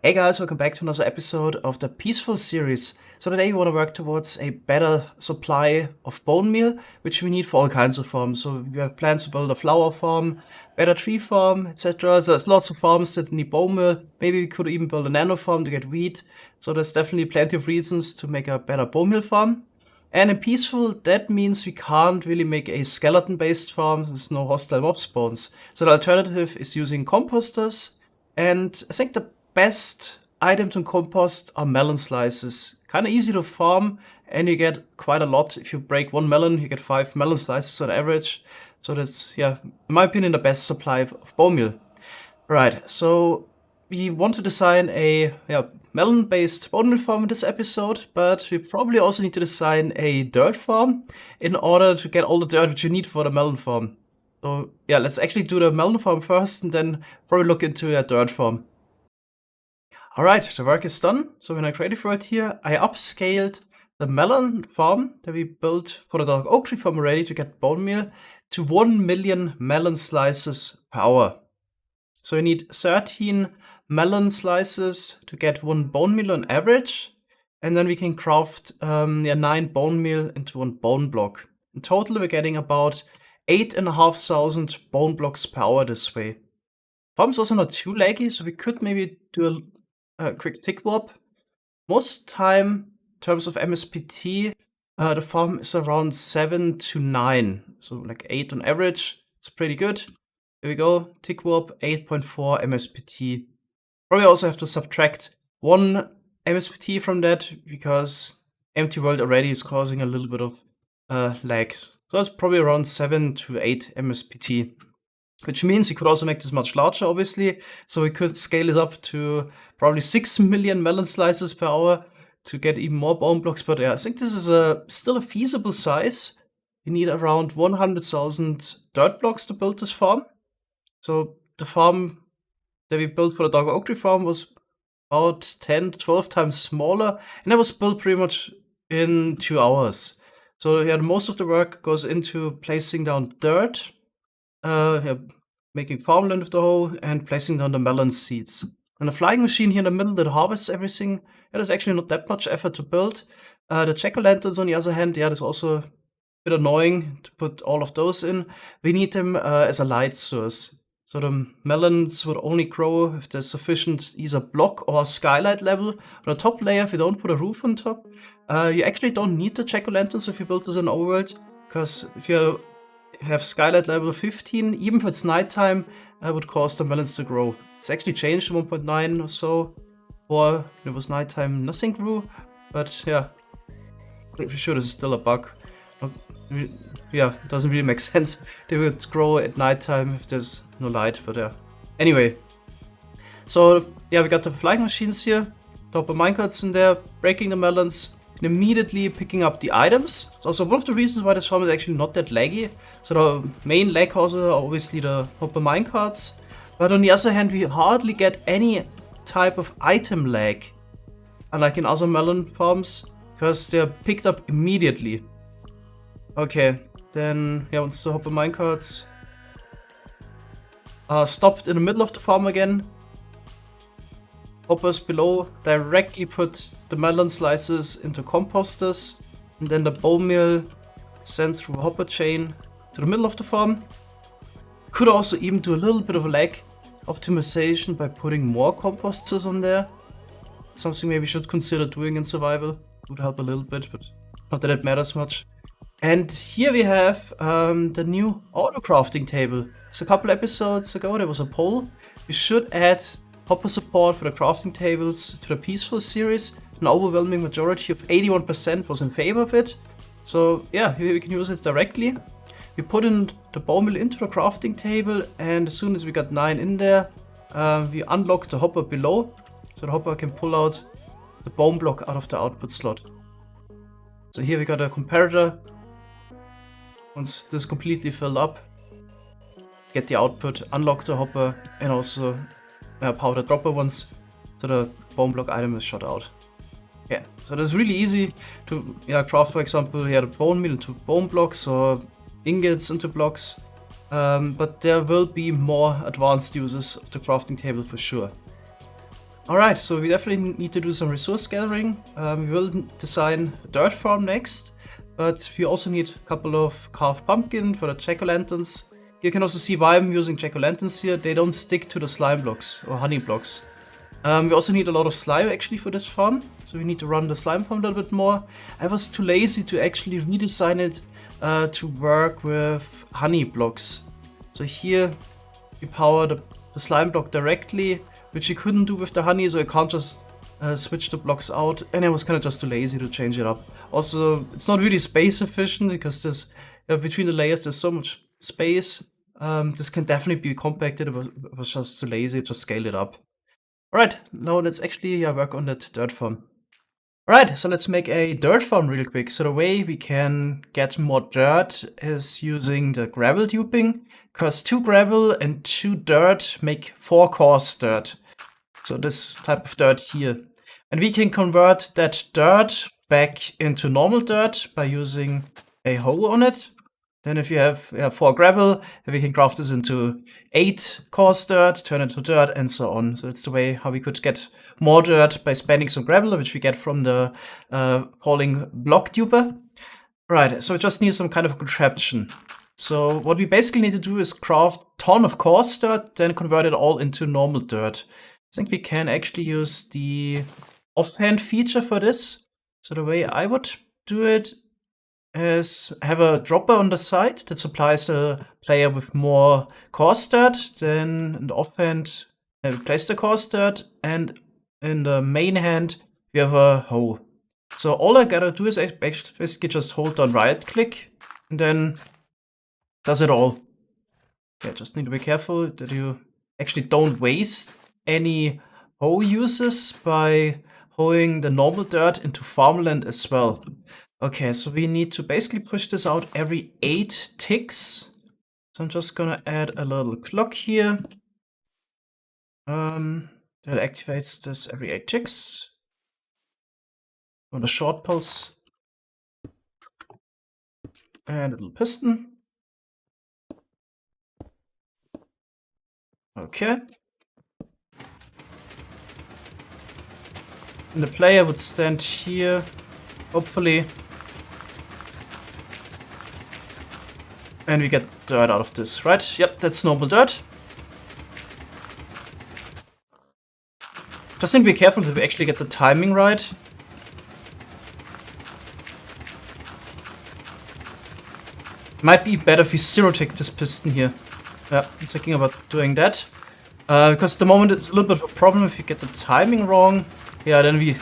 Hey guys, welcome back to another episode of the Peaceful series. So today we want to work towards a better supply of bone meal, which we need for all kinds of farms. So we have plans to build a flower farm, better tree farm, etc. So there's lots of farms that need bone meal. Maybe we could even build a nano farm to get wheat. So there's definitely plenty of reasons to make a better bone meal farm. And in Peaceful, that means we can't really make a skeleton-based farm. There's no hostile mob spawns. So the alternative is using composters. And I think the best item to compost are melon slices. Kind of easy to farm, and you get quite a lot. If you break one melon, you get 5 melon slices on average. So that's, yeah, in my opinion, the best supply of bone meal. Right, so we want to design a melon-based bone meal farm in this episode, but we probably also need to design a dirt farm in order to get all the dirt which you need for the melon farm. So yeah, let's actually do the melon farm first, and then probably look into a dirt farm. Alright, the work is done. So when I creative world here, I upscaled the melon farm that we built for the dark oak tree farm already to get bone meal to 1 million melon slices per hour. So we need 13 melon slices to get 1 bone meal on average, and then we can craft 9 bone meal into 1 bone block. In total, we're getting about 8,500 bone blocks per hour this way. Farm's also not too laggy, so we could maybe do a quick tick warp. Most time, in terms of MSPT, the farm is around 7 to 9, so like 8 on average. It's pretty good. Here we go, tick warp 8.4 MSPT. Probably also have to subtract 1 MSPT from that because empty world already is causing a little bit of lag. So that's probably around 7 to 8 MSPT. Which means we could also make this much larger, obviously. So we could scale it up to probably 6 million melon slices per hour to get even more bone blocks. But yeah, I think this is still a feasible size. We need around 100,000 dirt blocks to build this farm. So the farm that we built for the dark oak tree farm was about 10 to 12 times smaller. And that was built pretty much in 2 hours. So yeah, most of the work goes into placing down dirt. Making farmland with the hoe and placing down the melon seeds. And the flying machine here in the middle that harvests everything, there's actually not that much effort to build. The jack-o'-lanterns on the other hand, that's also a bit annoying to put all of those in. We need them as a light source. So the melons would only grow if there's sufficient either block or skylight level. On the top layer, if you don't put a roof on top, you actually don't need the jack-o'-lanterns if you build this in overworld, because if you have skylight level 15, even if it's nighttime, would cause the melons to grow. It's actually changed to 1.9 or so, or it was nighttime, nothing grew, but yeah, pretty sure this is still a bug. Yeah, it doesn't really make sense. They would grow at nighttime if there's no light, but yeah. Anyway, so yeah, we got the flying machines here, double minecarts in there, breaking the melons, and immediately picking up the items. It's also one of the reasons why this farm is actually not that laggy. So the main lag causes are obviously the hopper minecarts, but on the other hand, we hardly get any type of item lag, unlike in other melon farms, because they're picked up immediately. Okay, then yeah, once the hopper minecarts are stopped in the middle of the farm again, hoppers below directly put the melon slices into composters, and then the bone meal sent through a hopper chain to the middle of the farm. Could also even do a little bit of a lag optimization by putting more composters on there. Something maybe should consider doing in survival. Would help a little bit, but not that it matters much. And here we have the new autocrafting table. So a couple episodes ago there was a poll. We should add hopper support for the crafting tables to the Peaceful series. An overwhelming majority of 81% was in favor of it. So yeah, here we can use it directly. We put in the bone meal into the crafting table, and as soon as we got 9 in there, we unlock the hopper below, so the hopper can pull out the bone block out of the output slot. So here we got a comparator. Once this is completely filled up, get the output, unlock the hopper, and also power the dropper once, so the bone block item is shot out. Yeah, so that's really easy to craft, for example, the bone meal into bone blocks or ingots into blocks. But there will be more advanced uses of the crafting table for sure. Alright, so we definitely need to do some resource gathering. We will design a dirt farm next, but we also need a couple of carved pumpkin for the jack-o'-lanterns. You can also see why I'm using jack-o'-lanterns here. They don't stick to the slime blocks or honey blocks. We also need a lot of slime actually for this farm, so we need to run the slime farm a little bit more. I was too lazy to actually redesign it to work with honey blocks. So here we power the slime block directly, which you couldn't do with the honey, so you can't just switch the blocks out, and I was kind of just too lazy to change it up. Also, it's not really space efficient because there's between the layers there's so much space. This can definitely be compacted. I was just too lazy to scale it up. Alright, now let's actually work on that dirt farm. Alright, so let's make a dirt farm real quick. So the way we can get more dirt is using the gravel duping, because 2 gravel and 2 dirt make 4 coarse dirt. So this type of dirt here. And we can convert that dirt back into normal dirt by using a hoe on it. Then if you have 4 gravel, we can craft this into 8 coarse dirt, turn it to dirt, and so on. So that's the way how we could get more dirt by spending some gravel, which we get from the falling block duper. Right, so we just need some kind of contraption. So what we basically need to do is craft a ton of coarse dirt, then convert it all into normal dirt. I think we can actually use the offhand feature for this. So the way I would do it is have a dropper on the side that supplies the player with more coarse dirt. Then in the offhand, we place the coarse dirt, and in the main hand, we have a hoe. So all I gotta do is basically just hold down right click, and then does it all. Yeah, just need to be careful that you actually don't waste any hoe uses by hoeing the normal dirt into farmland as well. Okay, so we need to basically push this out every 8 ticks. So I'm just gonna add a little clock here. That activates this every 8 ticks. On a short pulse. And a little piston. Okay. And the player would stand here, hopefully. And we get dirt out of this, right? Yep, that's normal dirt. Just need to be careful that we actually get the timing right. Might be better if we zero-tick this piston here. Yeah, I'm thinking about doing that. Because at the moment it's a little bit of a problem if you get the timing wrong. Yeah, then we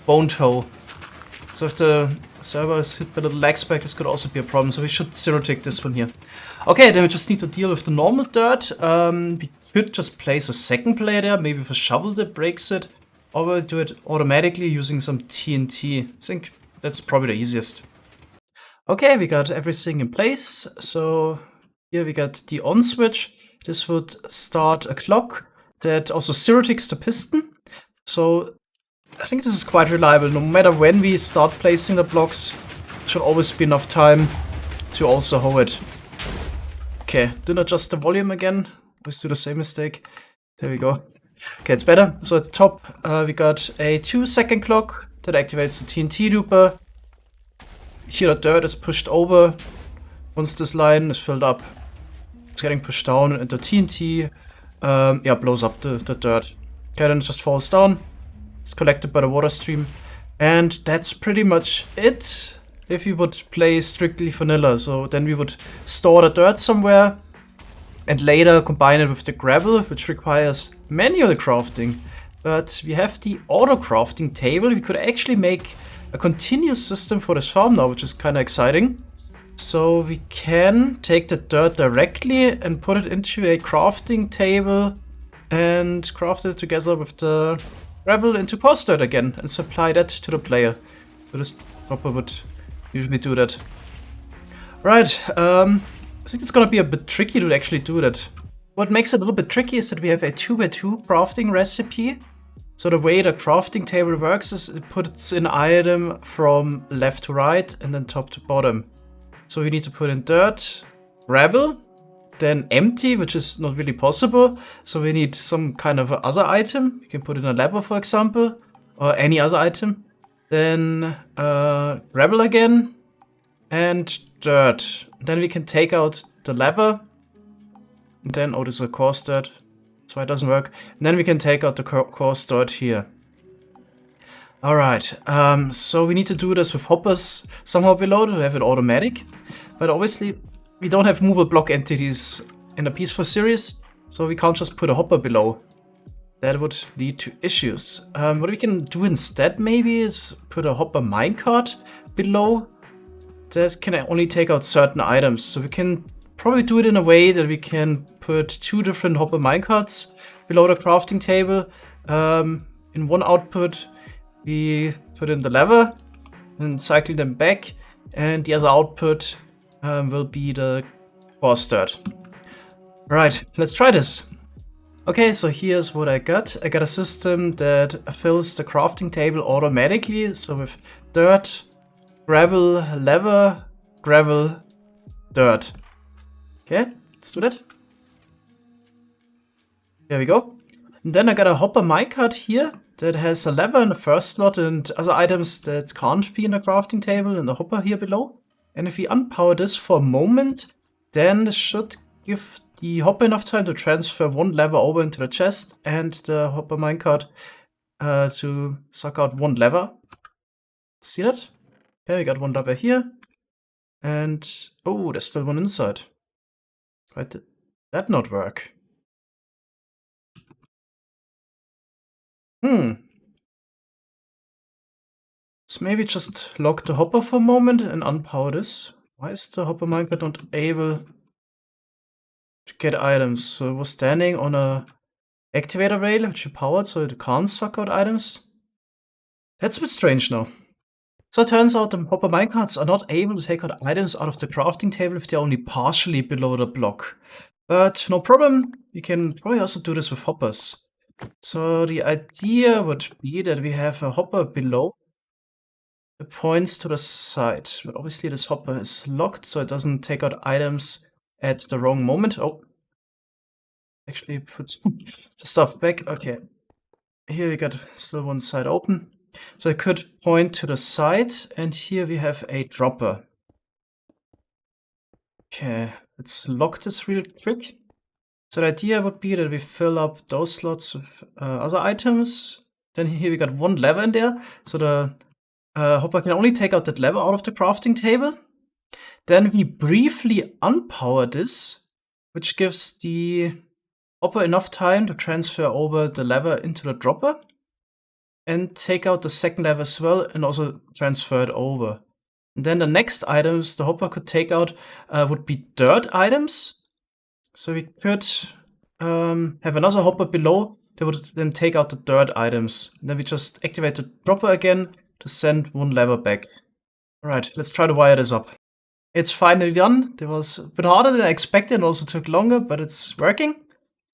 won't hoe. So if the server is hit by the lag spike, this could also be a problem. So we should zero-tick this one here. Okay, then we just need to deal with the normal dirt. We could just place a second player there, maybe with a shovel that breaks it. Or we'll do it automatically using some TNT. I think that's probably the easiest. Okay, we got everything in place. So here we got the on switch. This would start a clock that also zero-ticks the piston. So I think this is quite reliable. No matter when we start placing the blocks, should always be enough time to also hoe it. Okay, didn't adjust the volume again. Let's do the same mistake. There we go. Okay, it's better. So at the top, we got a 2-second clock that activates the TNT duper. Here the dirt is pushed over. Once this line is filled up, it's getting pushed down, and the TNT blows up the dirt. Okay, then it just falls down. It's collected by the water stream. And that's pretty much it if we would play strictly vanilla. So then we would store the dirt somewhere and later combine it with the gravel, which requires manual crafting. But we have the auto-crafting table. We could actually make a continuous system for this farm now, which is kind of exciting. So we can take the dirt directly and put it into a crafting table and craft it together with the gravel into coarse dirt again and supply that to the player. So this dropper would usually do that. Right, I think it's gonna be a bit tricky to actually do that. What makes it a little bit tricky is that we have a 2x2 crafting recipe. So the way the crafting table works is it puts an item from left to right and then top to bottom. So we need to put in dirt, gravel, then empty, which is not really possible. So we need some kind of other item. You can put in a lever, for example, or any other item. Then gravel again and dirt. Then we can take out the lever. And then, oh, this is a coarse dirt. That's why it doesn't work. And then we can take out the coarse dirt here. Alright, so we need to do this with hoppers somehow below to have it automatic. But obviously, we don't have movable block entities in the Peaceful series, so we can't just put a hopper below. That would lead to issues. What we can do instead maybe is put a hopper minecart below. That can only take out certain items. So we can probably do it in a way that we can put 2 different hopper minecarts below the crafting table. In one output, we put in the lever and cycle them back, and the other output will be the coarse dirt. Alright, let's try this. Okay, so here's what I got. I got a system that fills the crafting table automatically. So with dirt, gravel, lever, gravel, dirt. Okay, let's do that. There we go. And then I got a hopper minecart here that has a lever in the first slot and other items that can't be in the crafting table in the hopper here below. And if we unpower this for a moment, then this should give the hopper enough time to transfer one lever over into the chest and the hopper minecart to suck out one lever. See that? Okay, we got one lever here. And, oh, there's still one inside. Why did that not work? Let's maybe just lock the hopper for a moment and unpower this. Why is the hopper minecart not able to get items? So it was standing on a activator rail which we powered so it can't suck out items. That's a bit strange now. So it turns out the hopper minecarts are not able to take out items out of the crafting table if they're only partially below the block. But no problem, we can probably also do this with hoppers. So the idea would be that we have a hopper below that points to the side. But obviously this hopper is locked so it doesn't take out items at the wrong moment. Oh, actually put the stuff back. Okay, here we got still one side open. So I could point to the side and here we have a dropper. Okay, let's lock this real quick. So the idea would be that we fill up those slots with other items. Then here we got one lever in there. So the hopper can only take out that lever out of the crafting table. Then we briefly unpower this, which gives the hopper enough time to transfer over the lever into the dropper. And take out the second lever as well and also transfer it over. And then the next items the hopper could take out would be dirt items. So we could have another hopper below that would then take out the dirt items. And then we just activate the dropper again to send one lever back. Alright, let's try to wire this up. It's finally done. It was a bit harder than I expected and also took longer, but it's working.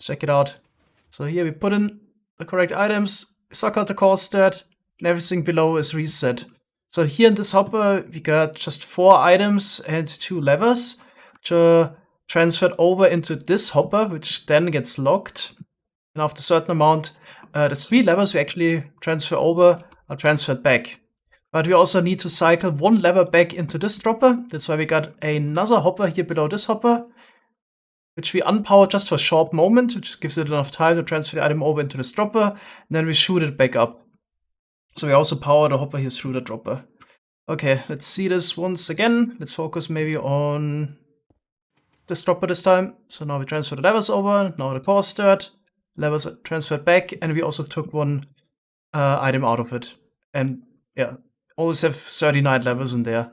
Check it out. So here we put in the correct items, suck out the coarse dirt, and everything below is reset. So here in this hopper we got just 4 items and 2 levers, which are transferred over into this hopper, which then gets locked. And after a certain amount, the 3 levers we actually transfer over are transferred back. But we also need to cycle 1 lever back into this dropper. That's why we got another hopper here below this hopper, which we unpower just for a short moment, which gives it enough time to transfer the item over into this dropper. And then we shoot it back up. So we also power the hopper here through the dropper. Okay, let's see this once again. Let's focus maybe on this dropper this time. So now we transfer the levers over, now the coarse dirt, levers are transferred back, and we also took one item out of it. And yeah, always have 39 levers in there.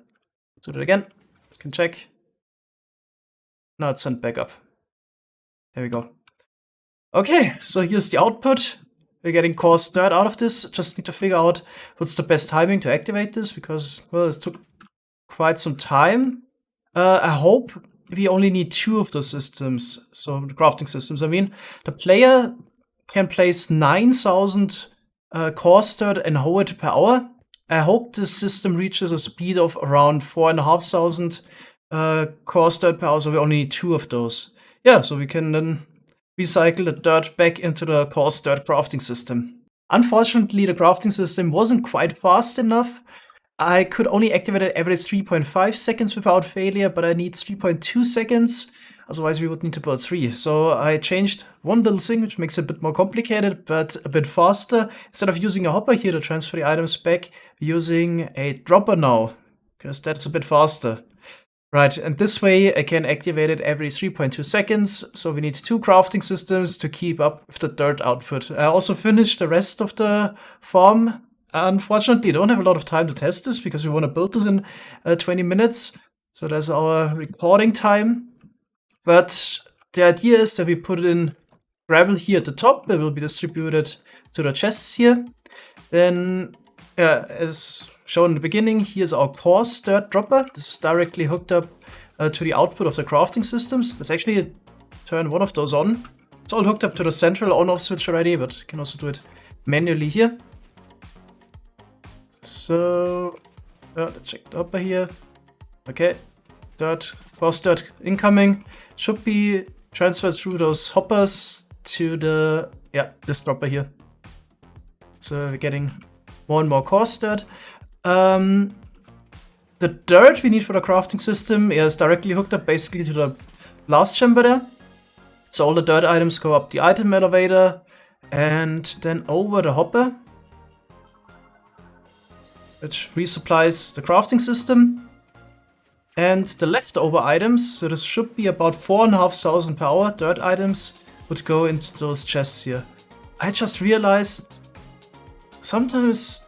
So do it again, can check. Now it's sent back up. There we go. Okay, so here's the output. We're getting coarse dirt out of this. Just need to figure out what's the best timing to activate this, because, well, it took quite some time. I hope we only need 2 of those systems, so the crafting systems. I mean, the player can place 9,000 coarse dirt and hoe it per hour. I hope this system reaches a speed of around 4,500 coarse dirt per hour, so we only need 2 of those. yeah, so we can then recycle the dirt back into the coarse dirt crafting system. Unfortunately, the crafting system wasn't quite fast enough. I could only activate it every 3.5 seconds without failure, but I need 3.2 seconds. Otherwise, we would need to build 3. So I changed one little thing, which makes it a bit more complicated, but a bit faster. Instead of using a hopper here to transfer the items back, we're using a dropper now, because that's a bit faster. Right, and this way I can activate it every 3.2 seconds, so we need 2 crafting systems to keep up with the dirt output. I also finished the rest of the farm. Unfortunately, I don't have a lot of time to test this because we want to build this in 20 minutes, so that's our recording time. But the idea is that we put in gravel here at the top that will be distributed to the chests here. Then, as shown in the beginning, here's our coarse dirt dropper. This is directly hooked up to the output of the crafting systems. Let's actually turn one of those on. It's all hooked up to the central on-off switch already, but you can also do it manually here. So, let's check the hopper here. Okay, coarse dirt incoming. Should be transferred through those hoppers to the, this dropper here. So we're getting more and more coarse dirt. The dirt we need for the crafting system is directly hooked up basically to the blast chamber there. So all the dirt items go up the item elevator and then over the hopper, which resupplies the crafting system. And the leftover items, so this should be about 4,500 per hour dirt items, would go into those chests here. I just realized sometimes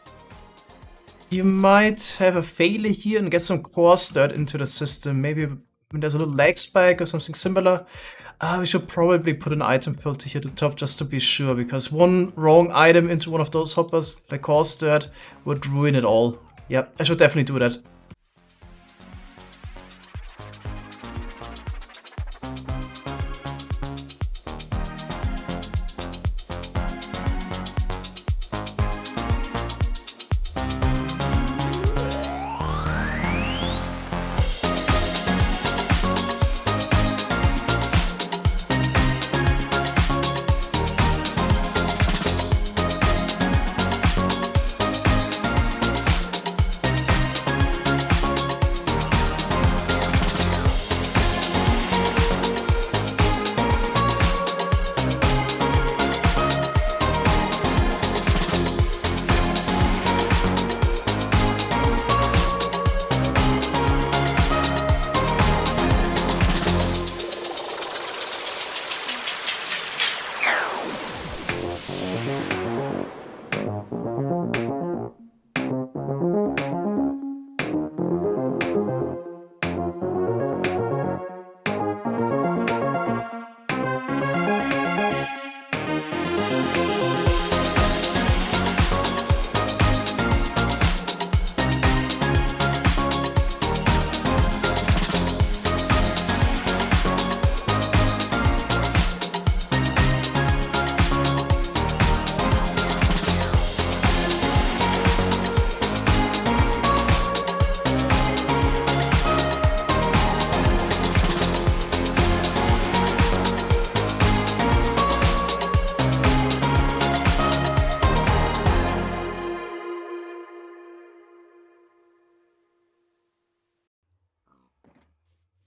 you might have a failure here and get some coarse dirt into the system. Maybe when there's a little lag spike or something similar. We should probably put an item filter here at the top just to be sure, because one wrong item into one of those hoppers, like coarse dirt, would ruin it all. Yep, I should definitely do that.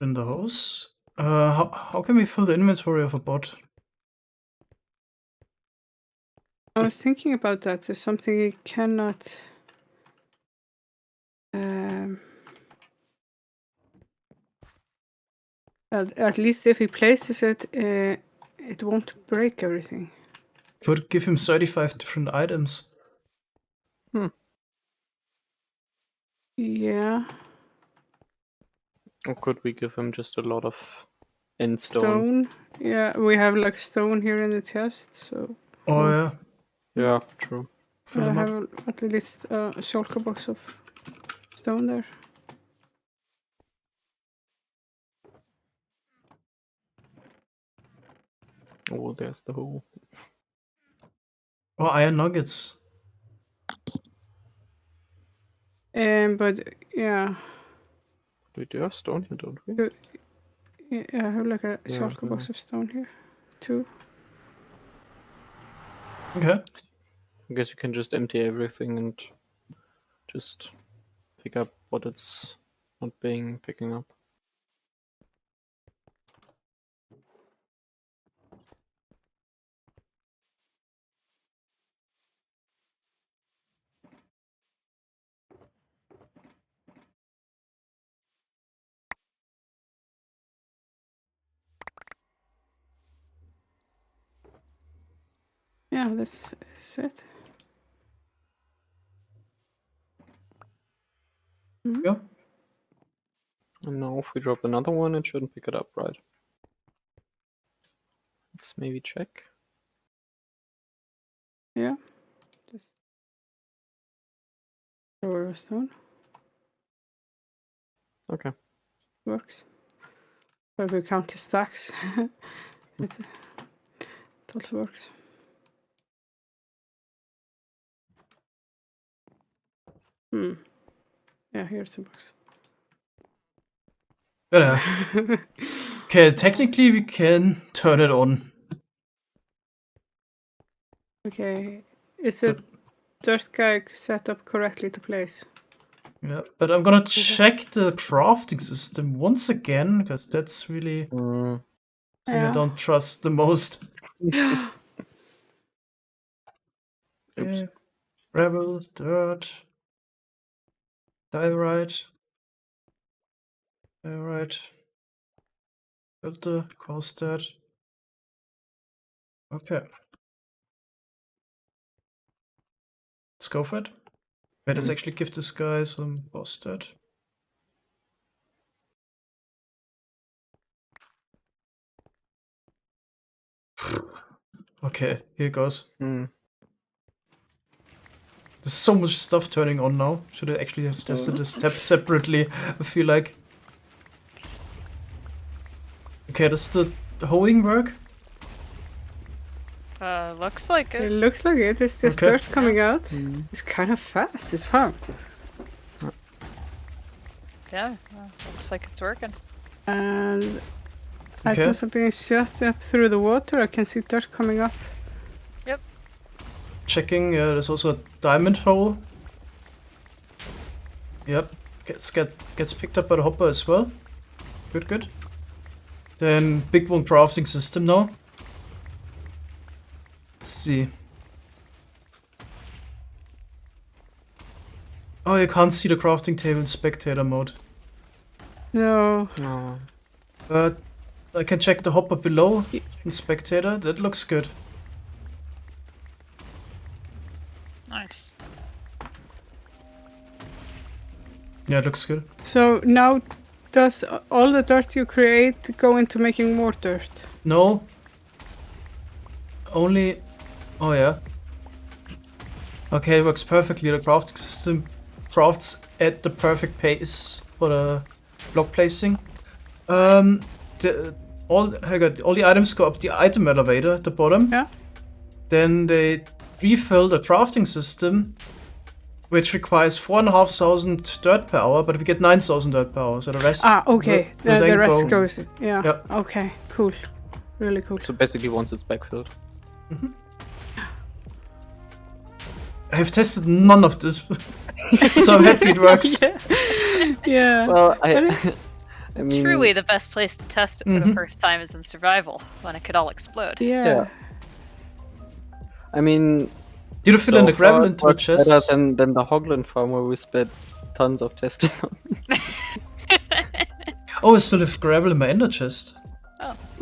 In the hose. How can we fill the inventory of a bot? I was thinking about that. There's something you cannot. At least if he places it, it won't break everything. Could give him 35 different items. Yeah. Or could we give him just a lot of stone? Stone. Yeah, we have like stone here in the chest, so. Oh yeah. Yeah, true. I have at least a shulker box of stone there. Oh, there's the hole. Oh, iron nuggets. But yeah. We do have stone here, don't we? Yeah, I have like a Yeah, shulker box of stone here. 2. Okay. I guess you can just empty everything and just pick up what it's not picking up. Yeah, this is it. Yeah. And now if we drop another one, it shouldn't pick it up, right? Let's maybe check. Yeah. Just throw a stone. Okay. Works. But we count the stacks. it also works. Yeah, here's a box. Better. Okay, technically we can turn it on. Okay. Is the dirt guy set up correctly to place? Yeah, but I'm gonna check the crafting system once again, because that's really Mm, thing I Yeah. don't trust the most. oops. Okay. Gravel, dirt, diorite, filter, coarse dirt. Okay. Let's go for it. Wait, let's actually give this guy some coarse dirt. Okay, here goes. Mm. There's so much stuff turning on now. Should I actually have tested this step separately? I feel like. Okay, does the hoeing work? Looks like It it. looks like it. It's just Okay. dirt coming out. Mm. It's kind of fast. It's fun. Yeah, looks like it's working. And Okay. items are being shot up through the water. I can see dirt coming up. Yep. Checking, there's also a diamond hole. Yep, gets picked up by the hopper as well. Good. Then big one crafting system now. Let's see. Oh, you can't see the crafting table in spectator mode. No. Oh. But I can check the hopper below in spectator. That looks good. Nice. Yeah, it looks good. So now, does all the dirt you create go into making more dirt? No. Only. Oh yeah. Okay, it works perfectly. The crafting system crafts at the perfect pace for the block placing. All the items go up the item elevator at the bottom. Yeah. Then they refill the crafting system, which requires 4,500 dirt per hour, but we get 9,000 dirt per hour. So the rest. Okay. will The then rest go- goes. Yeah. Yep. Okay. Cool. Really cool. So basically, once it's backfilled. I have tested none of this, so I'm happy it works. Yeah. Well, I mean, Truly, the best place to test it for the Mhm. first time is in survival, when it could all explode. Yeah. I mean, Did you fill in the gravel far, into a much better chest? than the Hogland farm where we spent tons of testing on. Oh, I still have gravel in my ender chest.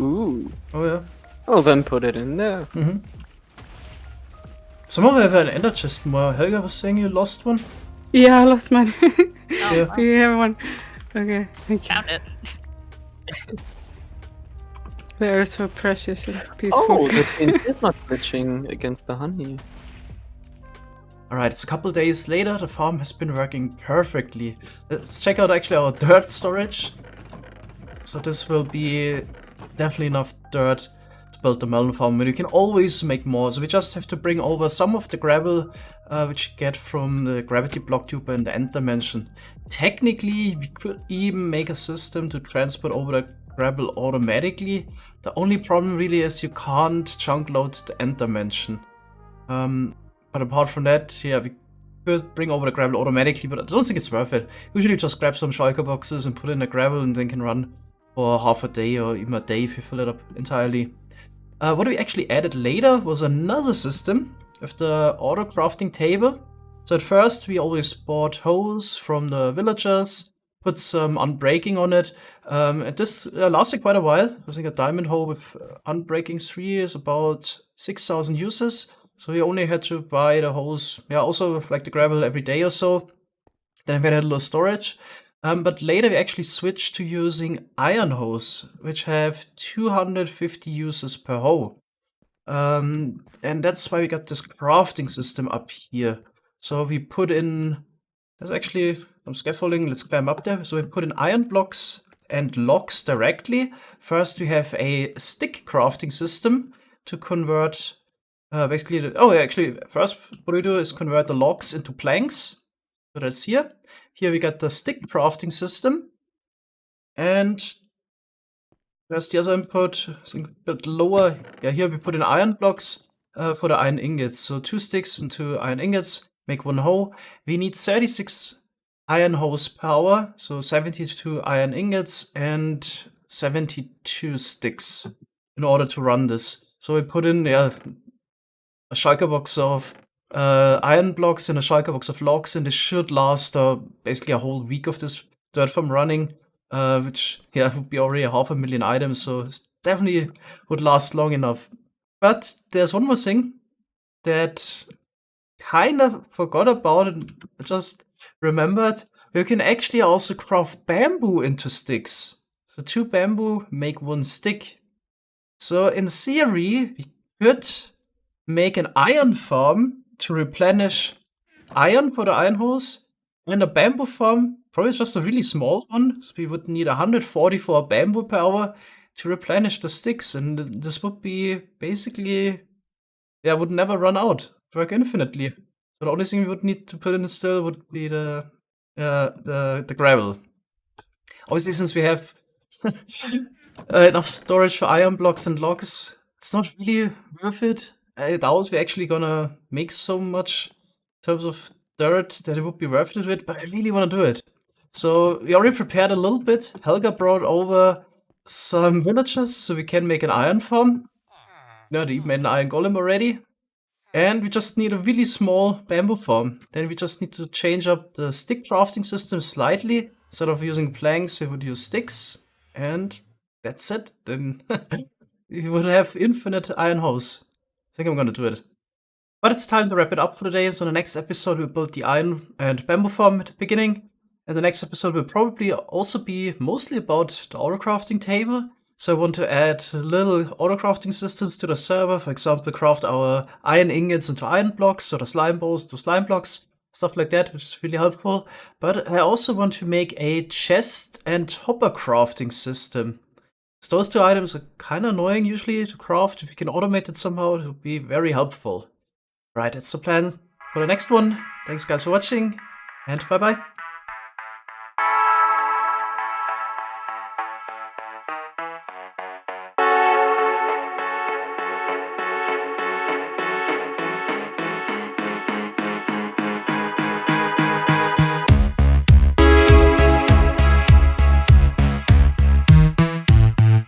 Ooh. Oh yeah. Oh, then put it in there. Mm-hmm. Somehow I have an ender chest more. Helga was saying you lost one? Yeah, I lost mine. Oh, Yeah. wow. Do you have one? Okay, thank you. Found it. They are so precious and peaceful. Oh, the twin is not glitching against the honey. Alright, it's a couple days later. The farm has been working perfectly. Let's check out actually our dirt storage. So this will be definitely enough dirt to build the melon farm, but you can always make more. So we just have to bring over some of the gravel which you get from the gravity block tuber in the end dimension. Technically, we could even make a system to transport over the gravel automatically. The only problem really is you can't chunk load the end dimension. But apart from that, yeah, we could bring over the gravel automatically, but I don't think it's worth it. Usually just grab some shulker boxes and put in the gravel and then can run for half a day or even a day if you fill it up entirely. What we actually added later was another system with the auto-crafting table. So at first we always bought hoes from the villagers, put some unbreaking on it, and this lasted quite a while. I think a diamond hoe with unbreaking 3 is about 6,000 uses. So we only had to buy the hoes, yeah, also like the gravel every day or so. Then we had a little storage. But later we actually switched to using iron hoes, which have 250 uses per hoe. And that's why we got this crafting system up here. So we put in, there's actually some scaffolding, let's climb up there. So we put in iron blocks and logs directly. First we have a stick crafting system to convert basically, first what we do is convert the logs into planks. So that's here. Here we got the stick crafting system. And there's the other input, I think a bit lower. Yeah, here we put in iron blocks for the iron ingots. So 2 sticks and 2 iron ingots make 1 hoe. We need 36 iron hoes per hour. So 72 iron ingots and 72 sticks in order to run this. So we put in a shulker box of iron blocks and a shulker box of logs, and this should last basically a whole week of this dirt farm running, which would be already 500,000 items, so it definitely would last long enough. But there's one more thing that kind of forgot about and just remembered. You can actually also craft bamboo into sticks. So 2 bamboo make 1 stick. So in theory, we could make an iron farm to replenish iron for the iron hoes, and a bamboo farm, probably just a really small one, so we would need 144 bamboo per hour to replenish the sticks, and this would be basically, would never run out, work infinitely. So the only thing we would need to put in still would be the gravel. Obviously, since we have enough storage for iron blocks and logs, it's not really worth it. I doubt we're actually gonna make so much in terms of dirt that it would be worth it, but I really want to do it. So we already prepared a little bit. Helga brought over some villagers so we can make an iron farm. Yeah, they even made an iron golem already. And we just need a really small bamboo farm. Then we just need to change up the stick crafting system slightly. Instead of using planks, we would use sticks. And that's it. Then we would have infinite iron hoes. I think I'm gonna do it. But it's time to wrap it up for today. So in the next episode, we'll build the iron and bamboo farm at the beginning. And the next episode will probably also be mostly about the autocrafting table. So I want to add little autocrafting systems to the server. For example, craft our iron ingots into iron blocks, or the slime balls into slime blocks, stuff like that, which is really helpful. But I also want to make a chest and hopper crafting system. So those 2 items are kind of annoying usually to craft. If you can automate it somehow, it would be very helpful. Right, that's the plan for the next one. Thanks guys for watching, and bye bye.